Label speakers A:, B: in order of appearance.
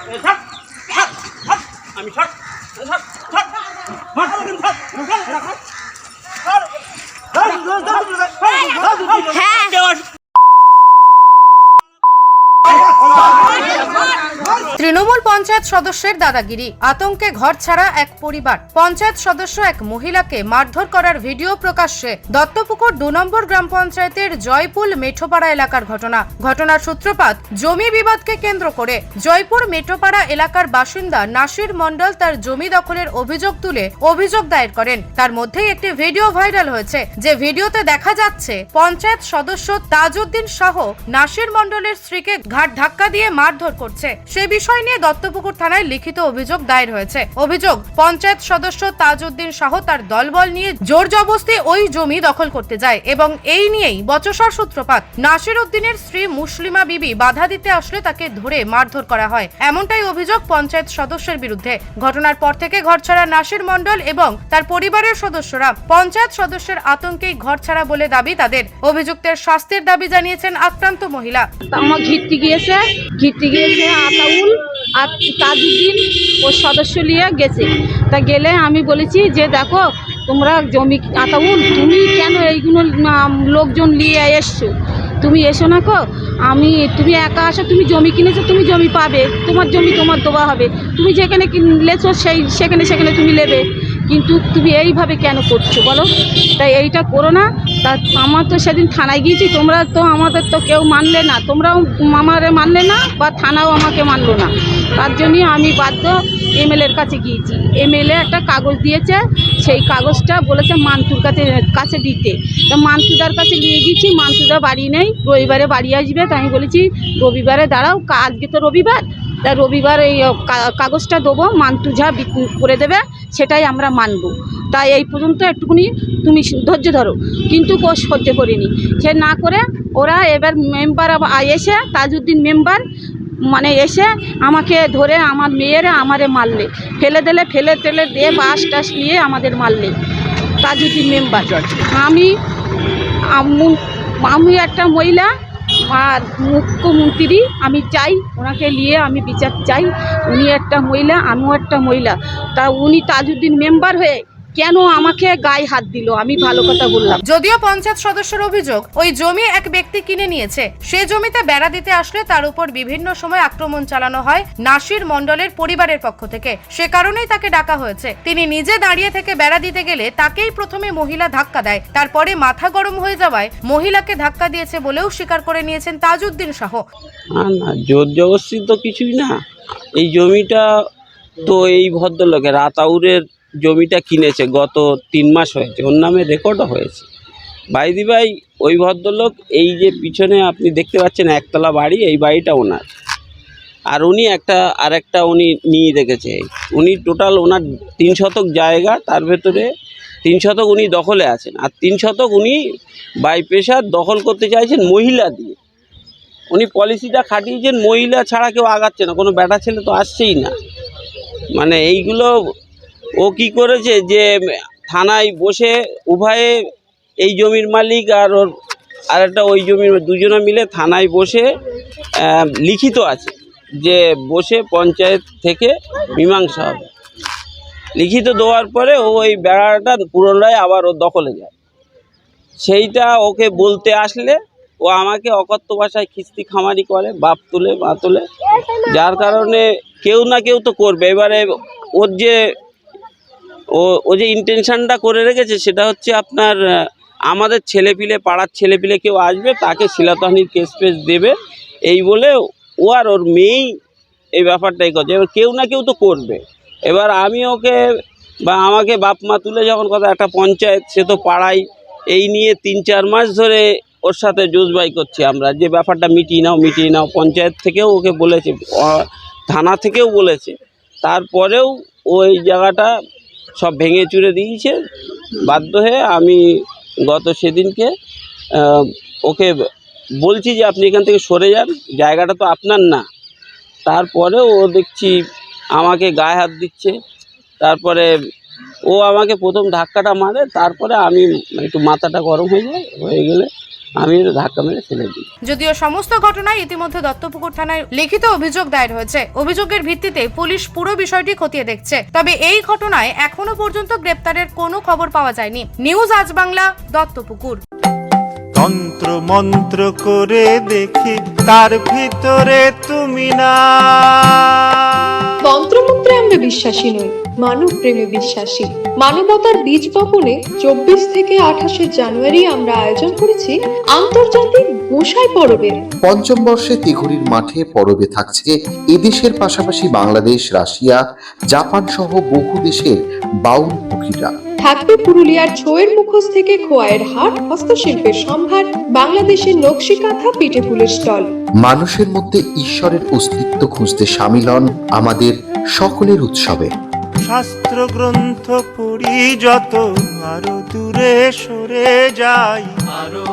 A: আমি
B: তৃণমূল পঞ্চায়েত সদস্যের দাদাগিরি, আতঙ্কে ঘর ছাড়া এক পরিবার। পঞ্চায়েত সদস্য এক মহিলাকে মারধর করার ভিডিও প্রকাশ্যে। দত্তপুকুর ২ নম্বর গ্রাম পঞ্চায়েতের জয়পুর মেঠোপাড়া এলাকার ঘটনার সূত্রপাত জমি বিবাদকে কেন্দ্র করে। জয়পুর মেঠোপাড়া এলাকার বাসিন্দা নাসির মণ্ডল তার জমি দখলের অভিযোগ তুলে অভিযোগ দায়ের করেন। তার মধ্যেই একটি ভিডিও ভাইরাল হয়েছে, যে ভিডিওতে দেখা যাচ্ছে পঞ্চায়েত সদস্য তাজউদ্দিন শাহ নাসির মণ্ডলের স্ত্রীকে ঘাট ধাক্কা দিয়ে মারধর করছে। সে বিষয় নিয়ে দত্তপুকুর থানায় লিখিত অভিযোগ দায়ের হয়েছে। অভিযোগ, পঞ্চায়েত সদস্য তাজউদ্দিন শাহ তার দলবল নিয়ে জোর জবরদস্তি ওই জমি দখল করতে যায় এবং এই নিয়েই বচসার সূত্রপাত। নাসির উদ্দিনের স্ত্রী মুসলিমা বিবি বাধা দিতে আসলে তাকে ধরে মারধর করা হয়, এমনটাই অভিযোগ পঞ্চায়েত সদস্যের বিরুদ্ধে। ঘটনার পর থেকে ঘরছাড়া নাসির মণ্ডল এবং তার পরিবারের সদস্যরা। পঞ্চায়েত সদস্যের আতঙ্কেই ঘরছাড়া বলে দাবি তাদের। অভিযুক্তের শাস্তির দাবি জানিয়েছেন আক্রান্ত মহিলা।
C: আমার ঘিরতে গিয়েছে আতাউল আর তাজউদ্দিন ওর সদস্য নিয়ে গেছে। তা গেলে আমি বলেছি যে দেখো তোমরা জমি, আতাউল তুমি কেন এইগুলো লোকজন নিয়ে এসছো, তুমি এসো না কো, তুমি একা আসো, তুমি জমি কিনেছো, তুমি জমি পাবে, তোমার জমি তোমার দেওয়া হবে, তুমি যেখানে কিনেছো সেখানে তুমি নেবে, কিন্তু তুমি এইভাবে কেন করছো বলো? তাই এইটা করো না। তা আমার তো সেদিন থানায় গিয়েছি, তোমরা তো আমাদের তো কেউ মানলে না, তোমরাও আমারে মানলে না বা থানাও আমাকে মানলো না। তার জন্যই আমি বাধ্য এমএলএর কাছে গিয়েছি। এমএলএ একটা কাগজ দিয়েছে, সেই কাগজটা বলেছে মান্তুর কাছে দিতে। তা মান্তুদার কাছে নিয়ে গিয়েছি, মান্তুদা বাড়ি নেই, রবিবারে বাড়ি আসবে। তাই আমি বলেছি রবিবারে দাঁড়াও, আজকে তো রবিবার, তা রবিবার এই কাগজটা দেবো, মান্তু যা করে দেবে সেটাই আমরা মানব। তাই এই পর্যন্ত একটুকুনি তুমি ধৈর্য ধরো, কিন্তু কোষ সহ্য করিনি। সে না করে ওরা এবার মেম্বার এসে, তাজউদ্দিন মেম্বার মানে এসে আমাকে ধরে আমার মেয়েরা আমারে মারলে, ফেলে টেলে দিয়ে বাস টাস নিয়ে আমাদের মারলে তাজউদ্দিন মেম্বার। আমি একটা মহিলা আর মুখ্যমন্ত্রী, আমি চাই ওনাকে নিয়ে আমি বিচার চাই। উনি একটা মহিলা, আমিও একটা মহিলা, তা উনি তাজউদ্দিন মেম্বার হয়ে কেন আমাকে গায়ে হাত দিল? আমি ভালো কথা বললাম।
B: যদিও পঞ্চায়েত সদস্যের অভিযোগ, ওই জমি এক ব্যক্তি কিনে নিয়েছে, সে জমিতে বেড়া দিতে আসলে তার উপর বিভিন্ন সময় আক্রমণ চালানো হয় নাসির মণ্ডলের পরিবারের পক্ষ থেকে। সে কারণেই তাকে ডাকা হয়েছে। তিনি নিজে দাঁড়িয়ে থেকে বেড়া দিতে গেলে তাকেই প্রথমে মহিলা ধাক্কা দেয়, তারপরে মাথা গরম হয়ে যাওয়ায় মহিলাকে ধাক্কা দিয়েছে বলেও স্বীকার করে নিয়েছেন তাজউদ্দিন শাহ।
A: না, জোর জবরদস্তি তো কিছুই না। এই জমিটা তো এই ভদ্রলোকের আতাউরের জমিটা কিনেছে, গত 3 মাস হয়েছে, ওর নামে রেকর্ডও হয়েছে। বাইদি ভাই ওই ভদ্রলোক, এই যে পিছনে আপনি দেখতে পাচ্ছেন একতলা বাড়ি, এই বাড়িটা ওনার। আর উনি আরেকটা উনি নিয়ে রেখেছে। উনি টোটাল ওনার 3 শতক জায়গা, তার ভেতরে 3 শতক উনি দখলে আছেন, আর 3 শতক উনি বাই প্রেশার দখল করতে চাইছেন মহিলা দিয়ে। উনি পলিসিটা খাটিয়েছেন মহিলা ছাড়া কেউ আগাচ্ছে না, কোনো বেটা ছেলে তো আসছেই না। মানে এইগুলো ও কি করেছে যে থানায় বসে উভয়ে, এই জমির মালিক আর ওর আরেকটা ওই জমির, দুজনে মিলে থানায় বসে লিখিত আছে যে বসে পঞ্চায়েত থেকে মীমাংসা হবে। লিখিত দেওয়ার পরে ও ওই বেড়াটা পুনরায় আবার ওর দখলে যায়। সেইটা ওকে বলতে আসলে ও আমাকে অকথ্য ভাষায় খিস্তি খামারি করে, বাপ তুলে মা তুলে, যার কারণে কেউ না কেউ তো করবে। এবারে ওর যে ও যে ইন্টেনশনটা করে রেখেছে সেটা হচ্ছে আপনার আমাদের ছেলেপিলে, পাড়ার ছেলেপিলে কেউ আসবে, তাকে শিলাতহানির কেস ফেস দেবে, এই বলে ও আর ওর মেয়েই এই ব্যাপারটাই করছে। এবার কেউ না কেউ তো করবে। এবার আমি ওকে বা আমাকে বাপ মা তুলে যখন কথা, একটা পঞ্চায়েত, সে তো পাড়ায়, এই নিয়ে 3-4 মাস ধরে ওর সাথে জোজবাই করছি আমরা, যে ব্যাপারটা মিটিয়ে নাও। পঞ্চায়েত থেকেও ওকে বলেছে, থানা থেকেও বলেছে, তারপরেও ওই জায়গাটা সব ভেঙে চুরে দিয়েছে। বাধ্য হয়ে আমি গত সেদিনকে ওকে বলছি যে আপনি এখান থেকে সরে যান, জায়গাটা তো আপনার না। তারপরেও ও দেখছি আমাকে গায়ে হাত দিচ্ছে। তারপরে ও আমাকে প্রথম ধাক্কাটা মারে, তারপরে আমি একটু মাথাটা গরম হয়ে গেলে আমি এটা ধাক্কা মেরে ফেলে দিই।
B: যদিও সমস্ত ঘটনায় ইতিমধ্যে দত্তপুকুর থানায় লিখিত অভিযোগ দায়ের হয়েছে। অভিযোগের ভিত্তিতে পুলিশ পুরো বিষয়টি খতিয়ে দেখছে। তবে এই ঘটনায় এখনো পর্যন্ত গ্রেপ্তারের কোনো খবর পাওয়া যায়নি। নিউজ আজ বাংলা, দত্তপুকুর।
D: তন্ত্র মন্ত্র করে দেখি তার ভিতরে তুমি না।
E: তন্ত্রমন্ত্রে আমরা বিশ্বাসী নই, মানব প্রেমে বিশ্বাসী। মানবতার বীজ বপনে 24 থেকে 28 জানুয়ারি আমরা আয়োজন করেছি আন্তর্জাতিক গোসাই পরবের।
F: পঞ্চম বর্ষে তিঘুরির মাঠে পরবে থাকছে এদেশের পাশাপাশি বাংলাদেশ, রাশিয়া, জাপান সহ বহু দেশের বাউল পুকিরা।
E: থাকবে পুরুলিয়ার ছোয়ের মুখোশ থেকে খোয়াইয়ের হাট, হস্তশিল্পের সম্ভার, বাংলাদেশের নকশি কাঁথা, পিঠে ফুলের স্টল।
F: মানুষের মধ্যে ঈশ্বরের অস্তিত্ব খুঁজতে সামিল হন আমাদের সকলের উৎসবে।
D: শাস্ত্র গ্রন্থ পড়ি যত আরো দূরে সরে যাই, আরো